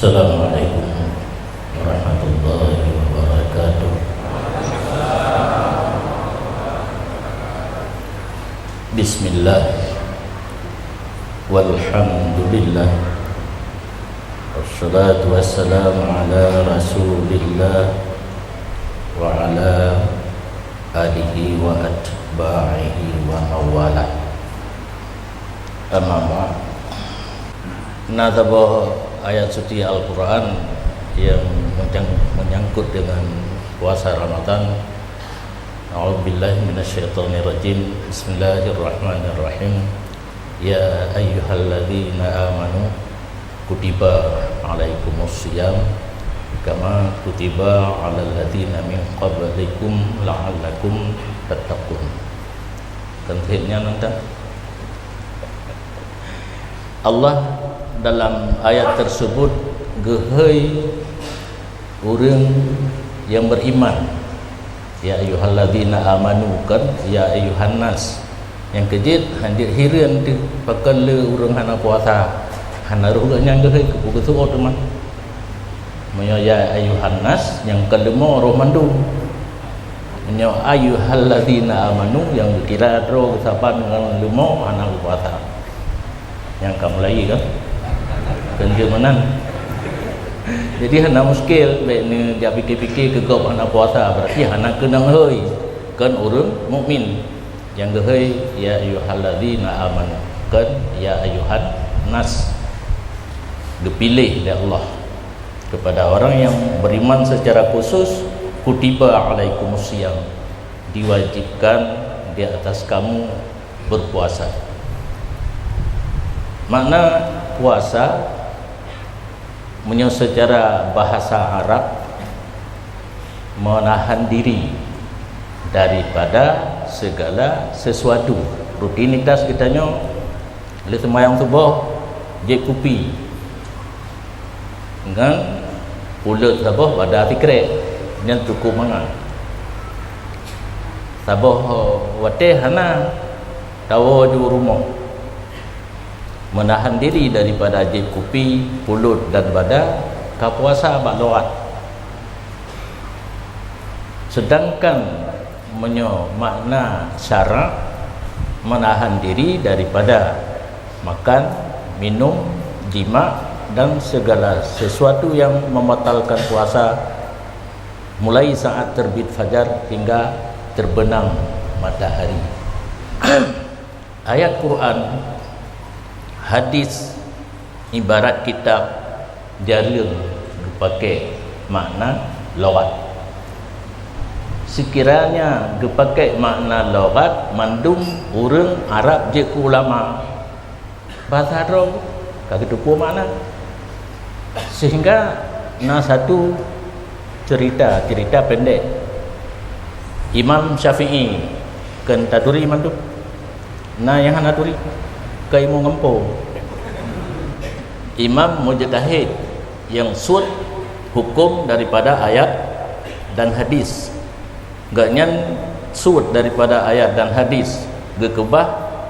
Assalamualaikum warahmatullahi wabarakatuh. Bismillah, walhamdulillah, wassalatu wassalamu ala rasulillah wa ala alihi wa atba'ihi wa mawalah. Amma ba'd. Nazabah ayat suci Al-Quran yang menyangkut dengan puasa Ramadan. A'udzubillahi minasyaitonirrajim. Bismillahirrahmanirrahim. Ya ayyuhalladzina amanu kutiba alaikumusiyam kama kutiba alal ladzina min qablikum la'allakum tattaqun. Konteksnya nanti Allah dalam ayat tersebut gehei orang yang beriman. Ya ayyuhalladzina amanu kan, ya ayyuhan nas. Yang kejit handir hiran tu pakai le orang hana puasa. Hana ruganya gehei ke buku tu teman. Menyo ya ayyuhan nas yang kelima roh mandu. Menyo ayyuhalladzina amanu yang kira roh saban dengan limo hana puasa. Yang kamu lagi kan kenjemanan. Jadi hana muskil baik ni dia fikir-fikir ke kau hana puasa, berarti hana kenang hei kan orang mukmin yang gehei ya ayyuhalladzina amanu kan ya ayyuhan nas, dipilih oleh Allah kepada orang yang beriman secara khusus. Kutiba alaikumusiyam, diwajibkan di atas kamu berpuasa. Makna puasa menurut secara bahasa Arab menahan diri daripada segala sesuatu. Rutinitas kitanya oleh sembahyang subuh je kopi dengan pulut sabah pada fikir yang cukup mangan sabah wate hana tawa di rumah. Menahan diri daripada ajib kopi, pulut dan badan kapuasa baklawat. Sedangkan makna syarak menahan diri daripada makan, minum, jima dan segala sesuatu yang membatalkan puasa mulai saat terbit fajar hingga terbenam matahari. Ayat Quran, hadis, ibarat kitab jarang dipakai makna lughat. Sekiranya dipakai makna lughat, mandum orang Arab je ulama bahasa Arab kagak tupu makna. Sehingga satu cerita pendek Imam Syafi'i kan taduri mandum yang hanaturi kaimu ngempo imam mujtahid yang sud hukum daripada ayat dan hadis, gaknyan sud daripada ayat dan hadis gekebah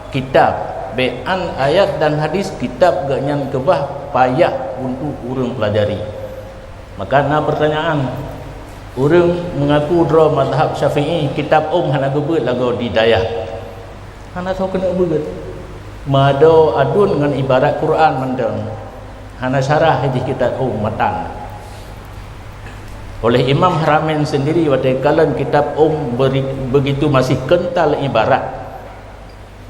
kitab bean ayat dan hadis kitab gaknyan kebah payah untuk urang pelajari. Maka pertanyaan urang mengaku dra mazhab Syafi'i kitab hana gebet lagu di dayah hana tahu kena beget mado adun dengan ibarat Quran mandang hana syarah haji kitab matan oleh Imam Haramain sendiri wadai kitab begitu masih kental ibarat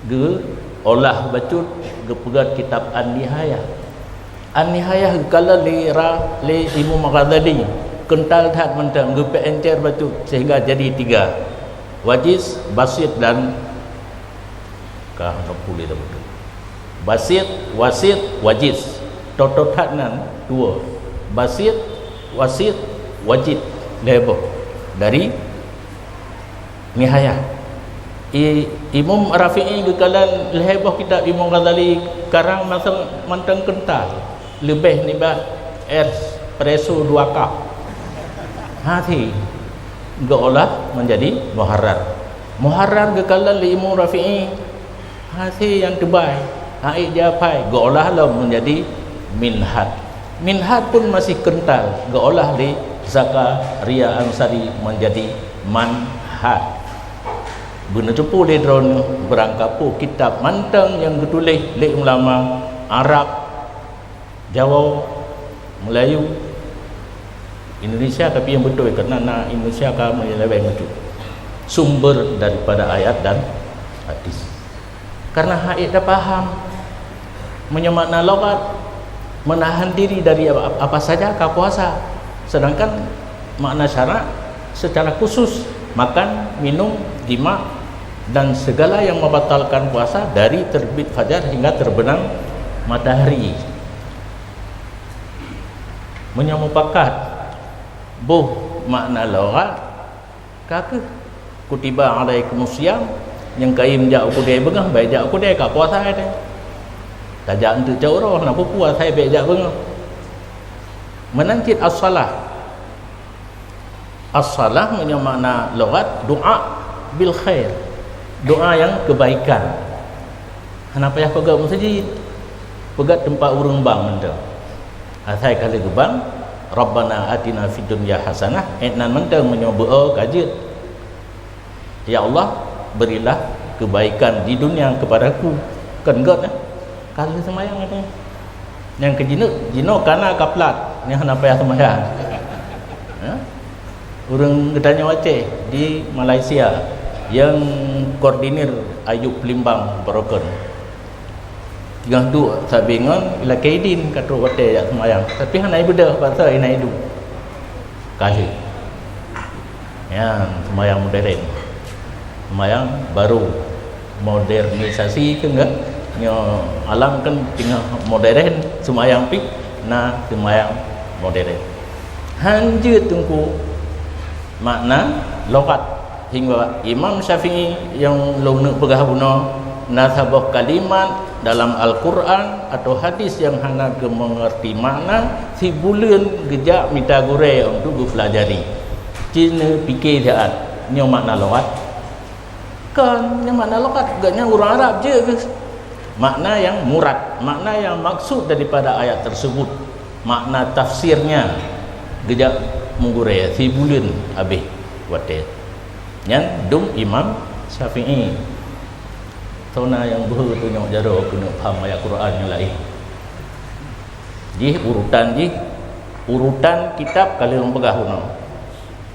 ge olah bacut ge pegat kitab An-Nihayah kala le Imam Ghazali kental tat mandang ge encer bacut sehingga jadi 3 wajiz, basit dan boleh dah betul. Basit, wasit, wajiz. Tototatnan 2. Basit, wasit, wajid. Lebar dari Nihayah. Imam Rafi'i kekalan lehebah kitab Imam Ghazali karang masa mantang kental. Lebih nibah espresso 2 cup. Hati geolah menjadi muharrar. Muharrar kekalan Imam Rafi'i hasil yang terbaik haid dia pai golah lah menjadi minhat Minhaj pun masih kental, geolah di Zakaria Ansari menjadi manhaj. Guna cepu le drone berangkapu kitab mantang yang ditulis oleh ulama Arab, Jawa, Melayu, Indonesia, tapi yang betul kerana Indonesia kami lebih maju. Sumber daripada ayat dan hadis. Karena ayat dah faham menyemakna logat, menahan diri dari apa saja ke puasa. Sedangkan makna syarak secara khusus makan, minum, jima dan segala yang membatalkan puasa dari terbit fajar hingga terbenam matahari. Menyemupakat buh makna logat kake kutiba alaikumusiyam yang kaim jak ukudai bengah baik jak ukudai ka puasa ada. Tajak untuk jauh nak puasa baik jak bengah. Menancit as-salah. As-salah punya makna logat doa bil khair. Doa yang kebaikan. Kenapa ya pegat masjid? Pegat tempat urang bang menda. Asai kali gebang, Rabbana atina fid dunya hasanah, nan menda menyoba kajit. Ya Allah, berilah kebaikan di dunia kepadaku. Kan god kalau semayang ada. Yang jino kana kaplat, ni kenapa ya semayang? Orang ketanya Aceh di Malaysia yang koordinir Ayub Limbang Broken. Yang tu saya bingung ila kaidin kata wate ya semayang. Tapi han ai beda pasal ina itu. Kali. Ya, semayang modern. Semayang baru modernisasi ke enggak? Nyo alam kan tinggal modern semayang pik na semayang modern. Hanjut tungku makna logat hingga Imam Syafi'i yang luna pegah guna nasabah kalimat dalam Al-Quran atau hadis yang hana ke mengerti makna si bulan gejak minta gure untuk pelajari cina fikir jaat nyo makna logat kan yang makna logat gaknya orang Arab je guys. Makna yang murad, makna yang maksud daripada ayat tersebut, makna tafsirnya gejak menggure si bulan habis wate yang dum Imam Syafi'i tauna yang buh tu nyok jaro kena faham ayat Quran yang lain. Urutan kitab kali orang pegah guna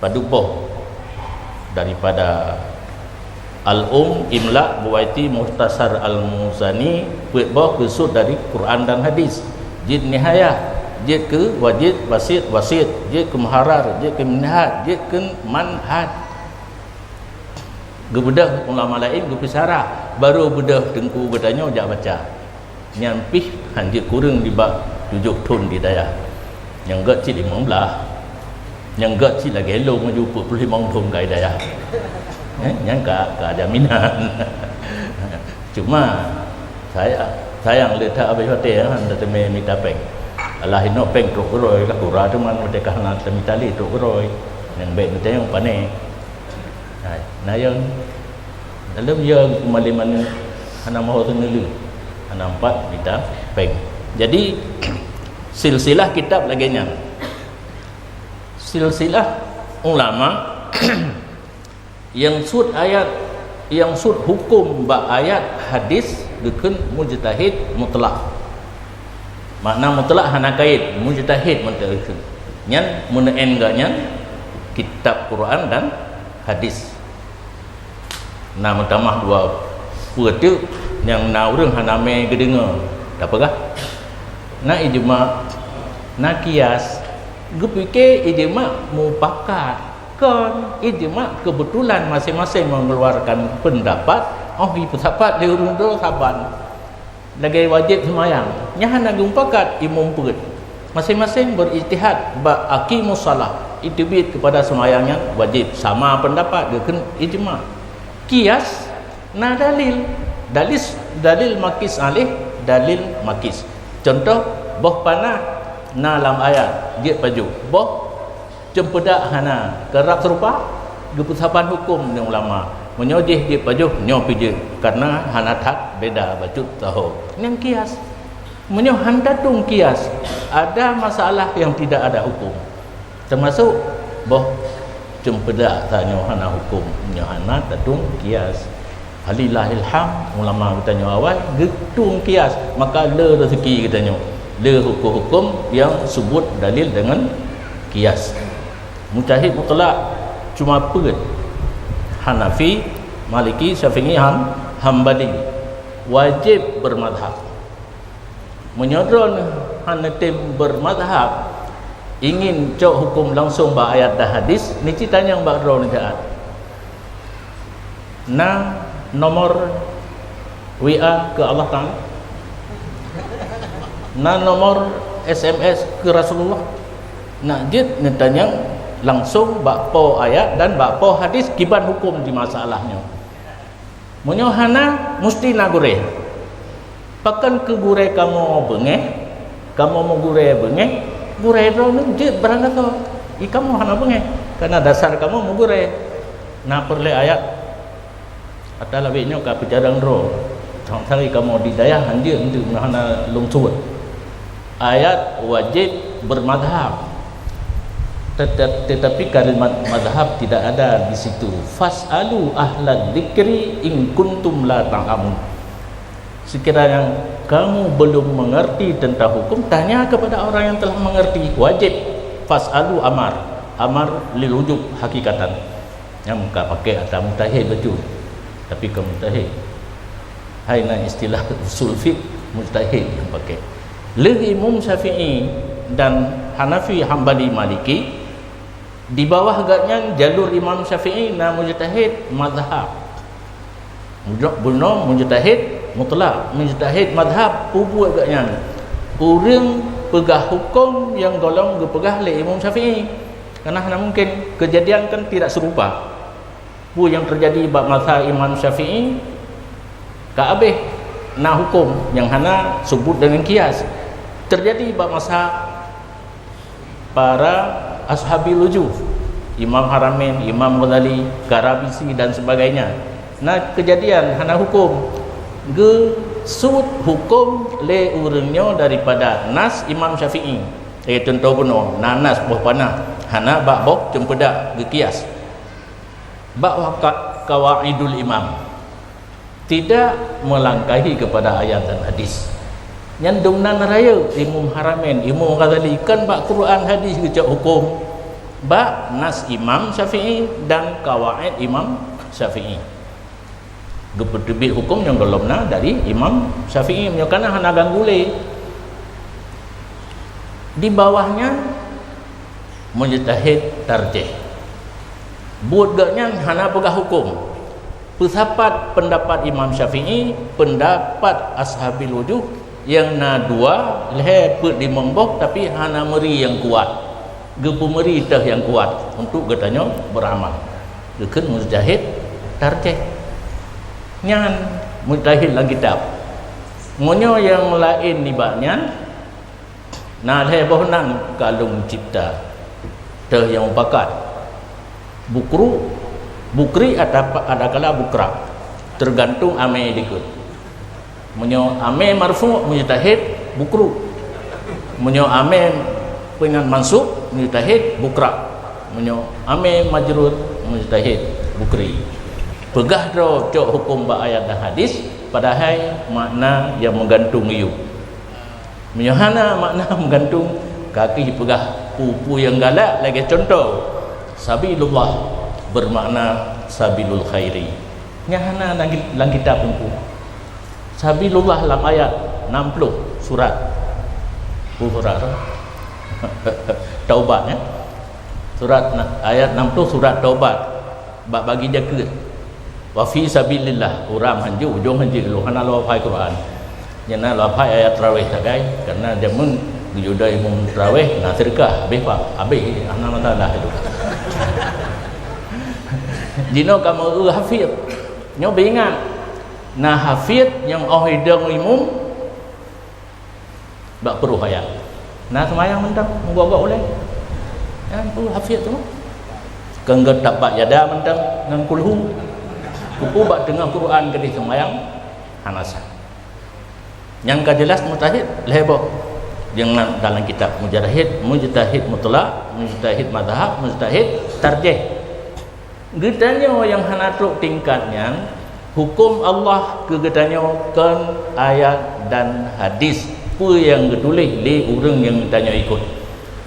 padupoh daripada Imla Buwaiti Muhtasar Al-Muzani buat kusud dari Quran dan hadis. Jid nihayah, jid ke wajid wasit, jid ke muharar, jid ke minhaj, jid ke manhaj. Gebedah ulama lain gepisara baru bedah dengku bedanya jak baca. Nyampih hanjit kurang di bab 7 ton di daya. Yang gat cik 15. Yang gat cik lagi elong maju 45 ton kai daya. Yang ka jaminan. Cuma sayang letak habis hotel han teme minta peng. Allah hino peng tok roi ka kura tu man merdeka na mitali tok roi. Yang baik tu yang pane. Nah yang dalam yang kemaliman hana mahu tenelu. Hana 4 minta peng. Jadi silsilah kitab laginya. Silsilah ulama yang sud ayat, yang sud hukum ba ayat hadis deken mujtahid mutlak. Makna mutlak hana kait mujtahid mutlak. Nyan munen gaknya kitab Quran dan hadis. Nah mentamah dua puatu yang na urang hana me gedenga. Dapakah? Na ijma, na kias. Gepike ijma mupakat. Kan ijma kebetulan masing-masing mengeluarkan pendapat. Oh ibu sahabat dia urung do saban. Lagi wajib semayang. Nya hana gumpakat imam perut. Masing-masing berijtihad ba aqimus salah. Itibit kepada semayangnya wajib. Sama pendapat dengan ijma. Kias na dalil makis alih dalil makis. Contoh boh panah na lam ayat dia paju boh cempedak hana kerap serupa keputusan hukum dengan ulama menyojih dia paju nyo pije karena hana tak beda bacut tahu yang kias Menyo handatung kias, ada masalah yang tidak ada hukum. Termasuk boh cempedak tanya hana hukum, menyo hana tatung kias. Halilahil ham, ulama bertanya awal, getung kias, maka le rezeki katanya. Le hukum-hukum yang sebut dalil dengan kias. Mujtahid mutlak cuma perut. Hanafi, Maliki, Syafi'i, Hambali wajib bermadhab. Menyodron hanatim bermadhab ingin cok hukum langsung ba ayat dan hadis ni ceritanya yang bakro ni saat na nomor WA ke Allah Ta'ala, na nomor SMS ke Rasulullah, nak jid ni tanya langsung bakpo ayat dan bakpo hadis kiban hukum di masalahnya. Menyohana mesti nak gureh. Pakan ke gureh kamu bengeh, kamu mau gureh bengeh, gureh ro ni je berangkat tu. Kamu hana bengeh, karena dasar kamu mau gureh. Nak perle ayat. Atau lebihnya ka pejarang ro. Sampai kamu di daya handir untuk hana lungsuat. Ayat wajib bermadhab. Tetapi kalimat madhab tidak ada di situ. Fas'alu ahlad dzikri in kuntum la ta'lamun. Sekiranya kamu belum mengerti tentang hukum, tanya kepada orang yang telah mengerti. Wajib. Fas'alu amar. Amar lirujuk hakikatan. Yang muka pakai atau mujtahid betul. Tapi ke mujtahid. Hai na istilah usul fiqh mujtahid yang pakai. Le Imam Syafi'i dan Hanafi, Hambali, Maliki di bawah agaknya jalur Imam Syafi'i na mujtahid mazhab. Bunuh mujtahid mutlak, mujtahid madhab pubu agaknya. Orang pegah hukum yang golong gepegah oleh Imam Syafi'i. Karena mungkin kejadian kan tidak serupa. Bu yang terjadi bab mazhab Imam Syafi'i ka abeh na hukum yang hana sebut dengan kias. Terjadi bab mazhab para ashabil wujuh, Imam Haramain, Imam Ghazali, Karabisi dan sebagainya. Nah, kejadian hana hukum ge sud hukum le urangnya daripada nas Imam Syafi'i. Contoh benar nanas buah panah hana bak bok cempedak ge kias. Bak wakat kawaidul imam tidak melangkahi kepada ayat dan hadis. Nyandung nan raya Imam Haramain, Imam Ghazali kan bak Quran hadis ge hukum. Bak nas Imam Syafi'i dan kawaid Imam Syafi'i. Gepetebit hukum yang golomna dari Imam Syafi'i menyokana hana ganggule. Di bawahnya mujtahid tarjih. Budaknya hana pegah hukum. Pesawat pendapat Imam Syafi'i, pendapat ashabil wujuh yang na dua leh put di membok tapi hana meri yang kuat. Gepu meri tah yang kuat untuk getanya beramal. Gekeun mujtahid tarjih. Nyan mujtahid lang kitab. Monyo yang lain nibaknya nah leh bohnan kalung cipta teh yang pakat bukri ada kala bukra tergantung ame dikut. Monyo ame marfu mujtahid bukru, monyo ame dengan mansub mujtahid bukra, monyo ame majrur mujtahid bukri. Pegah ro cok hukum ba ayat dan hadis padahal makna yang menggantung iu. Menyohana makna menggantung kaki pegah pupu yang galak lagi contoh sabilullah bermakna sabilul khairi. Nyahana dalam kitab pun sabilullah dalam ayat 60 surat surat taubat ya. Surat ayat 60 surat taubat bagi jaga wa fi sabilillah uram hanju ujung hanju lu kana lo phai Quran jana lo phai ayat tarawih tagai karena jamun juda imam tarawih na sedekah habis pak habis ana masalah itu dino kamu hafiz nyo bingat na hafiz yang hidang imam bak perlu ayat na semayang mentang menggogok oleh yang perlu hafiz tu kengget dapat yada mentang dengan kulhu kupu bak dengan Quran kedih semayang hanasa Yang ka jelas mujtahid lebo jangan dalam kitab mujtahid mutlak, mujtahid mazhab, mujtahid tarjih. Getanya yang hanatruk tingkatnya hukum Allah ke getanya kan ayat dan hadis. Apa yang getulis le orang yang tanya ikut.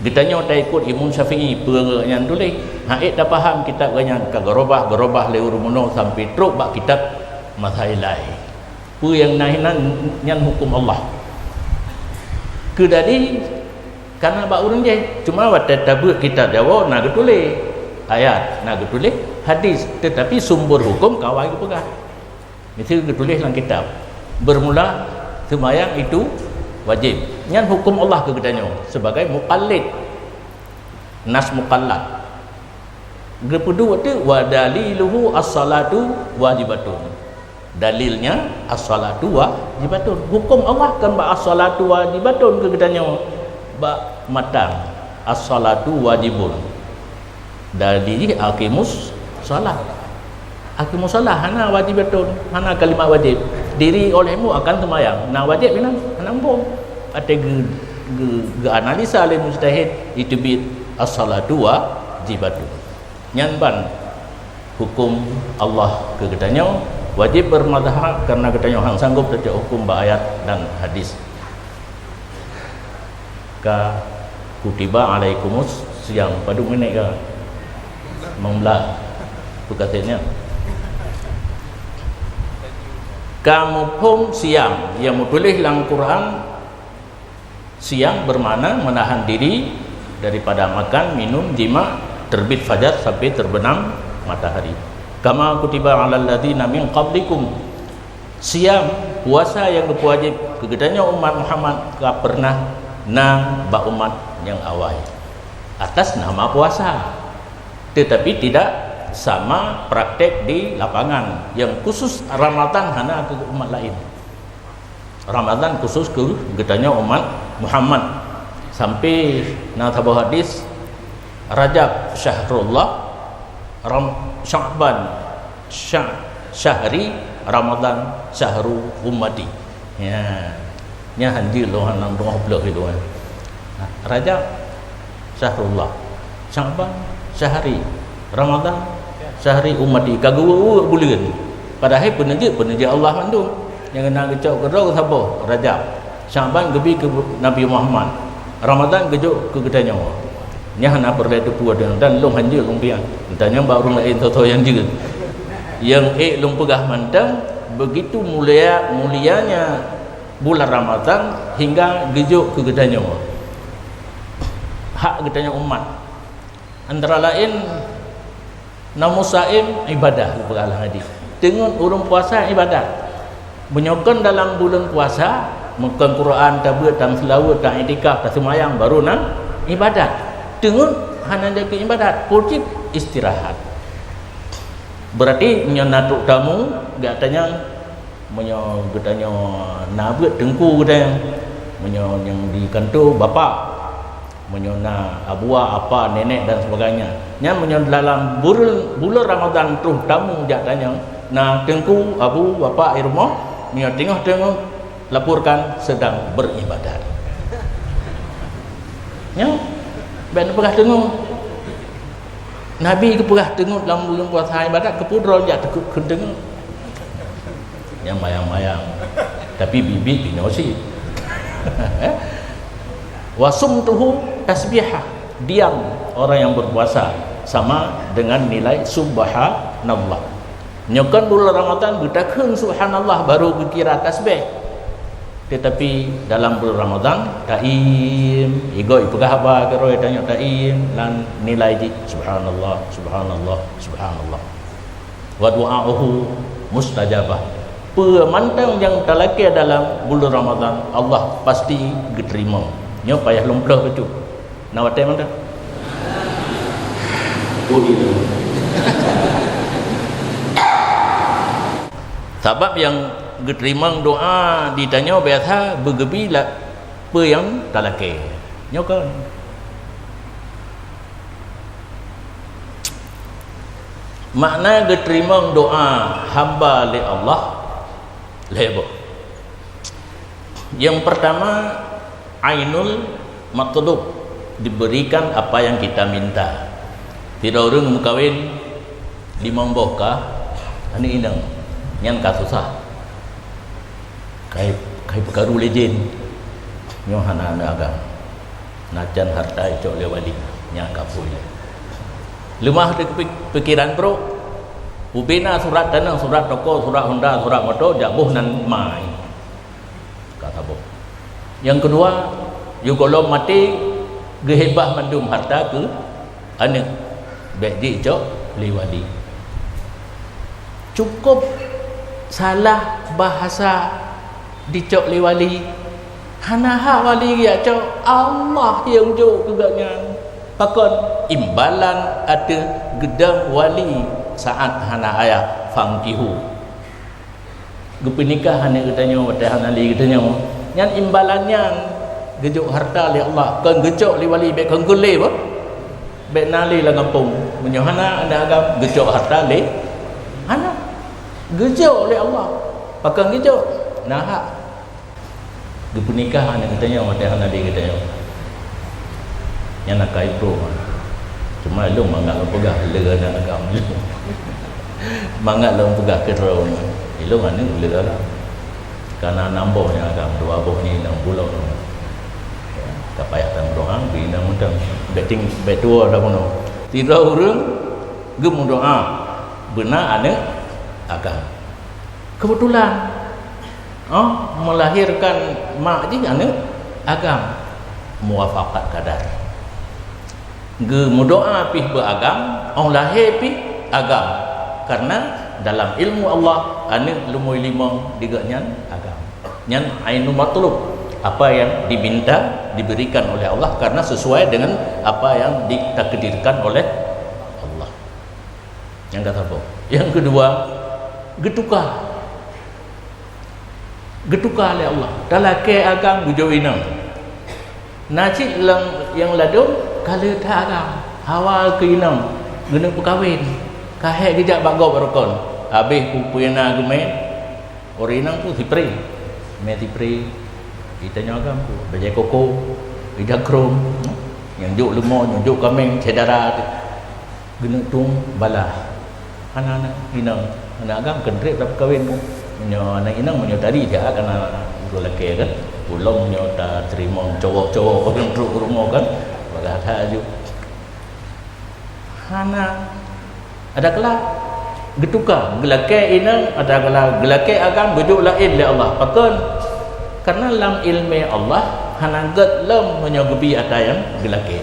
Getanya tak ikut Imam Syafi'i apa yang tulis. Haid dah faham kitab ganyan ka gerobah le urumuno sampai truk bak kitab masail lain. Apa yang nahinan yang hukum Allah. Kedadi karena bak urang je cuma wat tabut kitab Jawa nak getulis ayat, nak getulis hadis, tetapi sumber hukum kawai pegang. Itu getulis dalam kitab. Bermula sembahyang itu wajib. Yang hukum Allah ke gedanya sebagai muqallid. Nas muqallad. Kedua tu wa daliluhu as-salatu wajibatun. Dalilnya as-salatu wajibatun. Hukum Allah kan ba as-salatu wajibatun ke gedanya ba matang. As-salatu wajibun. Dalil aqimus salat. Aqimus salat hana wajibatun, hana kalimat wajib. Diri olehmu akan sembahyang. Nah wajib minang nampung. Ada ge analisa oleh mujtahid itu bi as-salatu wajibatun. Nyanban hukum Allah ke gedanya wajib bermadzhab karena gedanya hang sanggup baca hukum ayat dan hadis. Ka kutiba alaikumus siyam padu menek ka membelah perkataannya. Kamu pun siang yang tulis dalam Quran. Siang bermakna menahan diri daripada makan, minum, jima, terbit fajar sampai terbenam matahari. Kama kutiba alal ladzina min qablikum. Siang puasa yang berwajib kegedanya umat Muhammad ka pernah na ba umat yang awal atas nama puasa. Tetapi tidak sama praktek di lapangan. Yang khusus Ramadan hana ke umat lain. Ramadan khusus ke gedanya umat Muhammad. Sampai na tabuh hadis Rajab syahrullah, Sya'ban syahri, Ramadan syahru ummati. Ya. Nya hanjil lo hanang dong blok itu kan. Rajab syahrullah, Sya'ban syahri, Ramadan syahri ummati. Kagua bulan. Padahal penerja Allah mandung. Yang kena gecok gerau siapa? Rajab. Sya'ban gebi ke Nabi Muhammad. Ramadan gejok ke gedanya. Nya hana perle tu puas dan long hanjil long pian. Tanya baru lain toto yang juga. Yang long pegah mantang begitu mulianya bulan Ramadan hingga gejok ke gedanya. Hak gedanya umat. Antara lain namusaim ibadah berala hadis. Dengan urung puasa ibadah. Menyokong dalam bulan puasa makan Quran, tabut, tam selawat, tam itikaf, tam semayang baru nak ibadat. Dengan hanya jaga ibadat, wajib istirahat. Berarti nyonatuk tamu gak tanya getanya nabut tengku getanya yang di kantor bapa menyona abua apa nenek dan sebagainya. Nya dalam bulan Ramadan tu tamu jak tanya nah tengku abu bapa di rumah tengok laporkan sedang beribadat. Ya, ben pernah tengok Nabi ke pernah tengok dalam bulan puasa ibadat ke pudra jak tekuk tengok. Yang mayang-mayang. Tapi bibi binosi. Wasumtuhu tasbihah. Diam orang yang berpuasa sama dengan nilai subhanallah. Nyokan bulan Ramadan bertakun subhanallah baru berkira tasbih. Tetapi dalam bulan Ramadan taim igoi pegah apa kero tanya taim lan nilai di subhanallah subhanallah subhanallah. Wa du'a'uhu mustajabah. Pemantang yang talaki dalam bulan Ramadan Allah pasti diterima. Nyo payah lomploh betul. Nawate mana? Oh itu. Sebab yang diterima doa ditanya biasa bergebi lah apa yang talaki. Nyokan. Makna diterima doa hamba li Allah lebo. Yang pertama, ainul matlub, diberikan apa yang kita minta. Tidak orang mengkawin di membokah ani inang nyan ka susah kai perkara legend nyo hana agam najan harta cok le wali nya ka puy lemah de pikiran bro ubina surat tanah surat toko surat honda surat motor jabuh nan mai kata boh. Yang kedua, you kalau mati gehebah mandum harta ke anak bedi cok liwali. Cukup salah bahasa dicok liwali. Hanaha wali ya cok Allah yang jo kegaknya. Pakon imbalan ada gedang wali saat hana ayah fangkihu. Gepenikah hana katanya pada hana li katanya. Yang imbalannya gejuk harta li Allah kan gejok li wali be kan gule ba be nali la kampung menyohana anda agam gejok harta li hana gejok li Allah pakai gejok nah di pernikahan yang katanya ada hana li katanya yang nak kai pro cuma lu mangak pegah lega nak agam mangak lu pegah kerau lu mana lega lah karena nambahnya agam dua boh ni 6 bulan tak payah dalam doa bina mudang betting betua dah pun tidak orang gemu doa benar anak agam kebetulan melahirkan mak je anak agam muafakat kadar gemu doa pih beragam orang lahir pih agam karena dalam ilmu Allah anak lumui lima digaknya agam nyan ainul matlub apa yang diminta diberikan oleh Allah karena sesuai dengan apa yang ditakdirkan oleh Allah. Yang kata apa? Yang kedua, getuka oleh Allah. Dalake agam bujoinam. Najib yang ladung kalau tak agam awal ke inam guna perkahwin. Kahek gejak bagau berkon. Habis pupuyana gemen orinang tu sipri. Metipri kita nyagam tu bajai koko ida krom yang juk lemah yang juk kambing cedara guna tung bala anak-anak inang anak agam kendrip dapat kahwin pun menyo anak inang menyo tadi dia kena dua lelaki kan belum menyo tak terima cowok-cowok orang teruk rumah kan bagata aju hana ada kelak getuka gelake inang ada kelak gelake agam bujuk lain le Allah pakon karena dalam ilmu Allah hanagat lam menyogebi ada yang gelake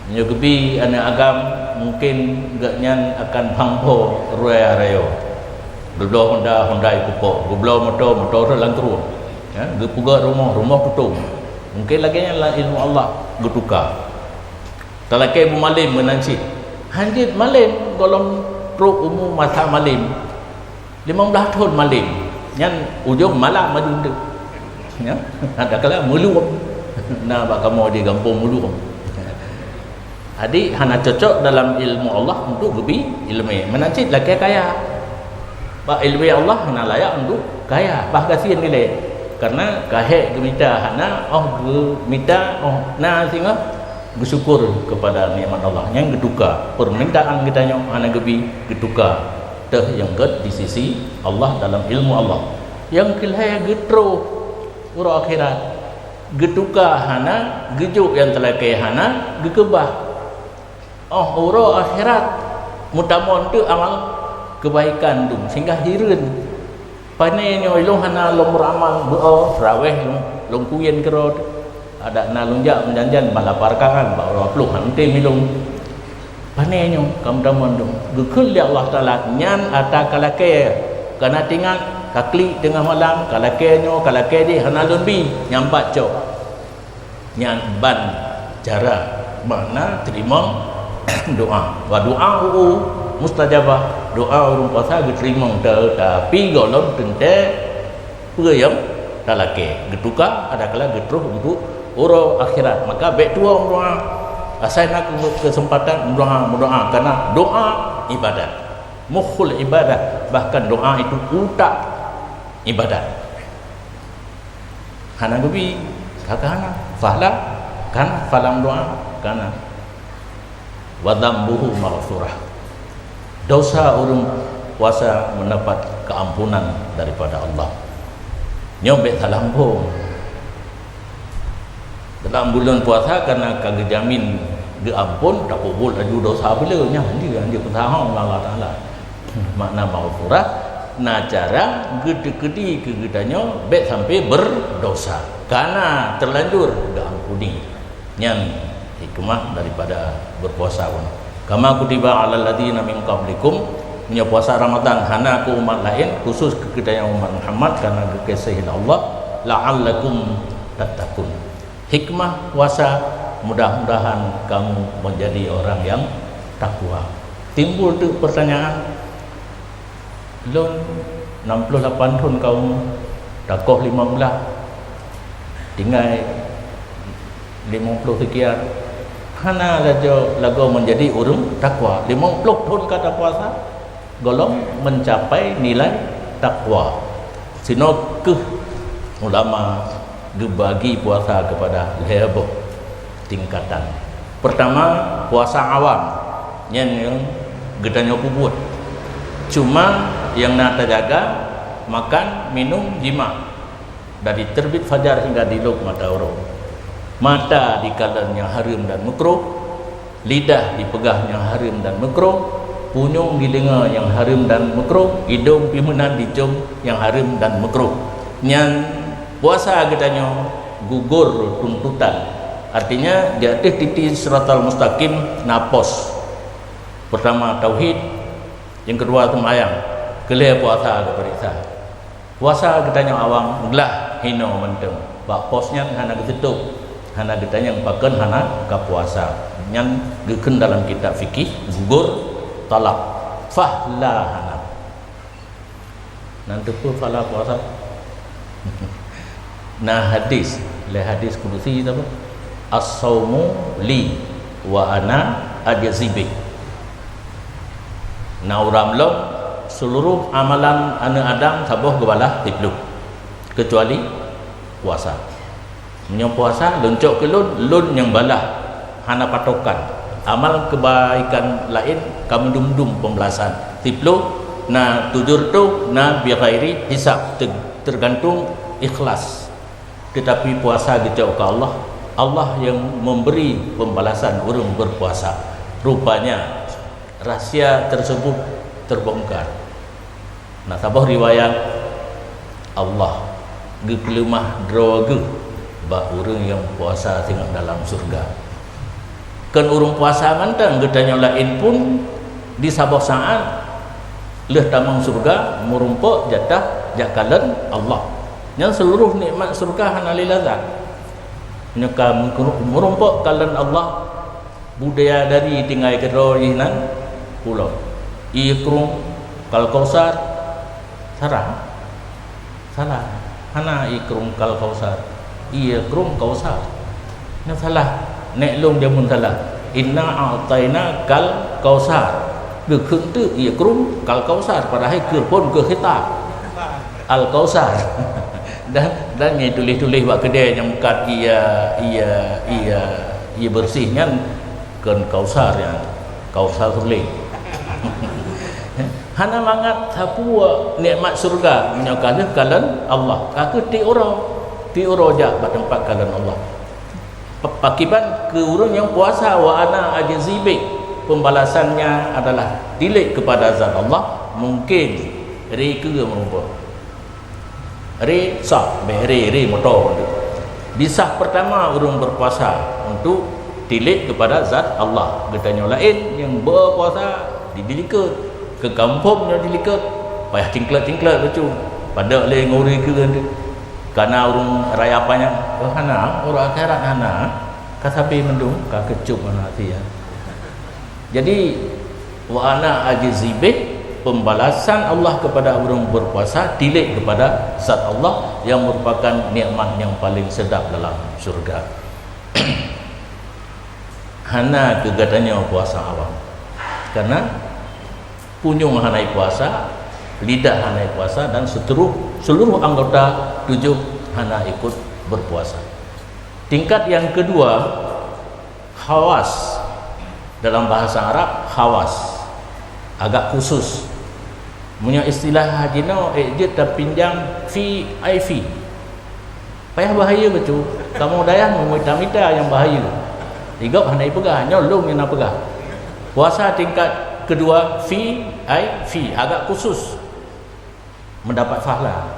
menyogebi anak agam mungkin gaknyan akan hangho ruaya rayo dulu honda ikupok gublau motor langkru ya gepuga rumah tutup mungkin lagi nya ilmu Allah getuka talake bu malim menanci hanjit malim golong truk umum masa malim 15 tahun malim nyan ujung malam maju tu ya ada kala meluap nah bak kamu di kampung meluap adik hana cocok dalam ilmu Allah untuk gebi ilmu menancit laki kaya bak ilmu Allah hana layak untuk kaya bah kasihan nilai karena kahek gemita hana gemita na singa bersyukur kepada nikmat Allah yang geduka permintaan kita yang hana gebi geduka teh yang ged di sisi Allah dalam ilmu Allah yang kilhaya getro ura akhirat geduka hana gejuk yang telah kaya hana gekebah ura akhirat mutamon tu amal kebaikan tu sehingga hirun pane nyo ilung hana lomur amal buo raweh long kuyen kero ada na lunjak menjanjan balaparkaan bawa pluh hante milung pane nyo kamdamon tu gekul ya Allah taala nyan ata kalake kana tinggal kakli tengah malam kalakenyo kalake di hanalun bi nyampat cok nyan ban cara mana terima doa wa doa mustajabah doa urung puasa diterima tapi golong tente peyam talake getuka ada kala getruh untuk uro akhirat maka baik tua doa asal nak kesempatan berdoa karena doa ibadat mukhul ibadah bahkan doa itu utak ibadat hana gubi kakana fahla kan falam doa kana wa dzambuhu maghfurah. Dosa orang puasa mendapat keampunan daripada Allah. Nyobek salampung dalam bulan puasa karena kagak jamin diampun tak kubul aju dosa bila nya dia petahang Allah Taala. Makna maghfurah na cara gede-gede kegedanyo bet sampai berdosa karena terlanjur diampuni. Nyan hikmah daripada berpuasa pun. Kama kutiba alal ladzina min qablikum, punya puasa Ramadan hana ku umat lain khusus kegedayan umat Muhammad karena kekasihan Allah la'allakum tattaqun. Hikmah puasa mudah-mudahan kamu menjadi orang yang takwa. Timbul tu pertanyaan, lon 68 tahun kamu takoh 5 bulan tinggal 50 sekian hana lagu menjadi orang takwa. 50 tahun kata puasa golong mencapai nilai takwa. Sino ke ulama gebagi puasa kepada leher tingkatan. Pertama puasa awam yang gedanya kubur. Cuma yang nak terjaga makan, minum, jima dari terbit fajar hingga diluk mata orang. Mata dikalan yang haram dan makruh, lidah dipegah yang haram dan makruh, punyung di lenga yang haram dan makruh, hidung pimunan dicium yang haram dan makruh. Yang puasa katanya gugur tuntutan. Artinya di atas titik siratal mustaqim napos. Pertama tauhid, yang kedua sembahyang, kelih puasa keperiksa. Puasa katanya awam gelah hino menteng. Bak posnya hana ketutup. Hana katanya pakan hana ka puasa. Yang geken dalam kitab fikih gugur talak fahla hana. Nanti pun fahla puasa. Nah hadis, le hadis kudusi apa? As-saumu li wa ana ajzibi. Nauramlom seluruh amalan anak Adam sabuh gebalah tipluk kecuali puasa. Menyang puasa loncok ke lun yang balah hana patokan. Amal kebaikan lain kamu dum-dum pembelasan. Tipluk na tujur tu na bi ghairi hisab tergantung ikhlas. Tetapi puasa dijauh ke Allah, Allah yang memberi pembalasan orang berpuasa. Rupanya rahsia tersebut terbongkar. Nah, sabah riwayat Allah gekelemah droga bak orang yang puasa tengok dalam surga. Kan orang puasa mantang gedanya lain pun di sabah saat leh tamang surga merumpuk jatah jakalan Allah. Yang seluruh nikmat surga hana lilazat. Nyaka merumpuk kalan Allah budaya dari tinggal kerohinan pulau. Ikrum kal kausar salah hana ikrum kal kausar ikrum kausar na salah nek long dia mun salah inna a'taina kal kausar được khương tự ikrum kal kausar padahal ke pun ke kita al kausar dan ni tulis-tulis buat kedai yang bukan ia bersihnya kan kausar yang kausar tulis. Hana mangat sapua nikmat surga menyokana kalan Allah. Kaka ti orang ja kat tempat kalan Allah. Pakiban ke orang yang puasa wa ana ajzibi, pembalasannya adalah tilik kepada zat Allah. Mungkin re ke merupa re sah re motor disah pertama orang berpuasa untuk tilik kepada zat Allah. Getanya lain yang berpuasa didilikat ke kampungnya dilikat payah tingklat lucu pada le ngori ke karena orang raya apanya hana orang akhirat hana kasapi mendung ka kecup nanti ya. Jadi wa ana ajzibi, pembalasan Allah kepada orang berpuasa tilik kepada zat Allah yang merupakan nikmat yang paling sedap dalam surga. Hana kegatanya puasa awam karena punyung hanai puasa, lidah hanai puasa dan seluruh anggota tujuh hana ikut berpuasa. Tingkat yang kedua, khawas. Dalam bahasa Arab, khawas, agak khusus. Punya istilah hajino dia terpinjam fi ai fi. Payah bahaya betul. Kamu dayah memita-mita yang bahaya. Igap handai pegah, nyolong yang nak pegah. Puasa tingkat kedua fi ai fi, agak khusus. Mendapat pahala.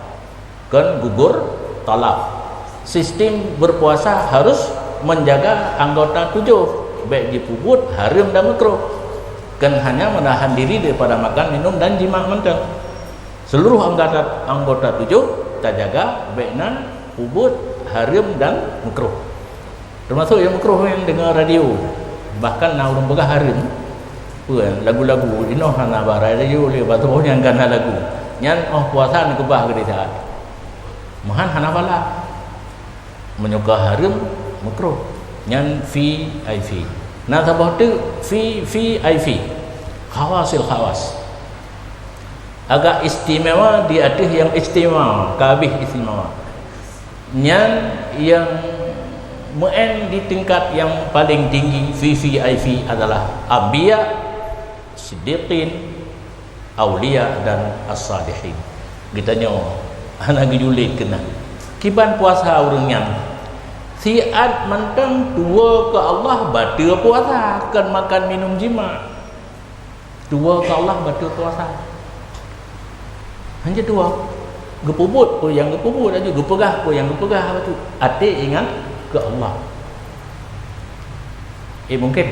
Kan gugur talak. Sistem berpuasa harus menjaga anggota 7, baik di pubut, haram dan makruh. Kan hanya menahan diri daripada makan, minum dan jima mentang. Seluruh anggota 7 terjaga, baiknya pubut, haram dan makruh. Termasuk yang makruh yang dengar radio. Bahkan nak orang pegah haram. Lagu-lagu ino hana radio le batu yang kana lagu. Nyan puasa ni kebah ke dia. Mahan hana bala. Menyuka haram makruh. Nyan fi ai fi. Nah sabah tu fi ai fi. Khawasil khawas. Agak istimewa di atas yang istimewa, kabih istimewa. Nyan yang di tingkat yang paling tinggi fi ai fi adalah anbiya, siddiqin, aulia dan as-salihin. Ditanya anak julit kena. Kiban puasa orang yang siat mentang dua ke Allah batal puasa, kan makan minum jima. Dua ke Allah batal puasa. Hanya dua. Gepubut pun yang gepubut aja, gepegah pun yang gepegah betul. Atik ingat ke Allah. Mungkin.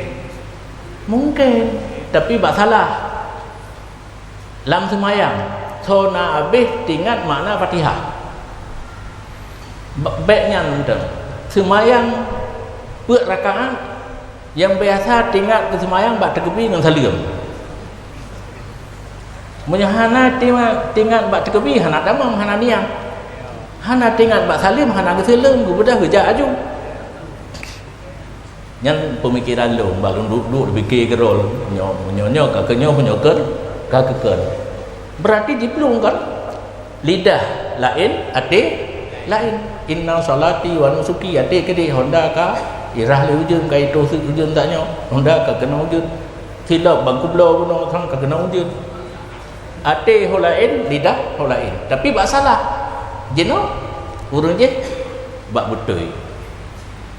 Mungkin, tapi tak salah. Lam semayang, sona habis tingkat makna Fatihah. Baiknya nonton semayang buat rakaat yang biasa tingkat ke semayang bak terkebi dengan salam. Menyahana tingkat bak terkebi hana damam hana niang. Hana tingkat bak salim hana ke salam ku bedah kerja aju. Nyan pemikiran lu balun duduk fikir kerol nyo ka kenyo penyoker ka keker. Berarti diplung kan? Lidah lain, hati lain. Inna salati wa nusuki ade ke di Honda ka irah le ujun ka itu ujun taknya Honda ka kena ujun silap bangku blo kuno thang ka kena ujun ate holain lidah holain tapi bak salah jeno urang je bak betul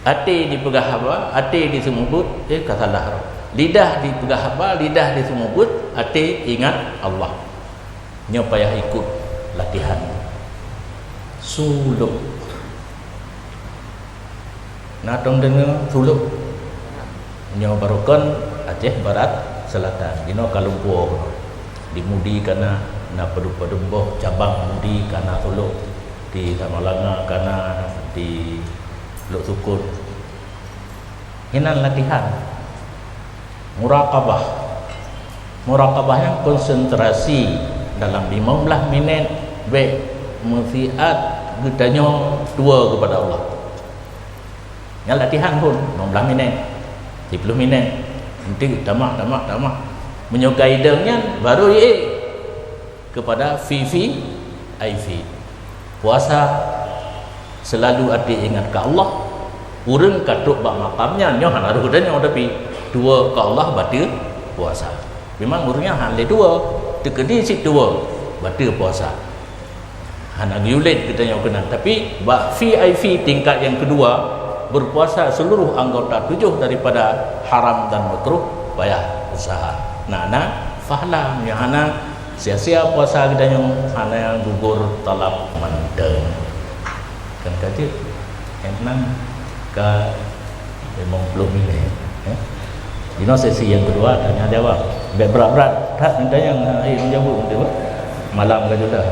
ate dipegah apa ate disumubut ka salah lidah dipegah apa lidah disumubut ate ingat Allah nyo payah ikut latihan suluk. Nah dong dengar suluk nyo barokan Aceh Barat Selatan dino Kalumpur dimudi kana na pedu-pedemboh cabang mudi kana suluk di Tamalanga kana di Luk Sukun hinan latihan muraqabahnya konsentrasi dalam 15 minit baik mesiat gedanya dua kepada Allah. Yang latihan pun 16 minit 10 minit nanti tamak menyukai idengnya baru kepada fi ai fi. Puasa selalu ada ingat ke Allah. Urang katuk bak makamnya nyo han aruh danyo tapi dua ke Allah batal puasa. Memang urangnya han le dua tekedi si dua batal puasa. Han agulet kita nyo kena tapi bak fi ai fi tingkat yang kedua berpuasa seluruh anggota 7 daripada haram dan makruh payah usaha. Nah fahlam yang hana sia-sia puasa kita yang hana yang gugur talab mandeng. Kan kaji yang tenang ke 50 minit. Dino sesi yang kedua tanya jawab. Berat-berat tak ada yang menjawab malam ke sudah.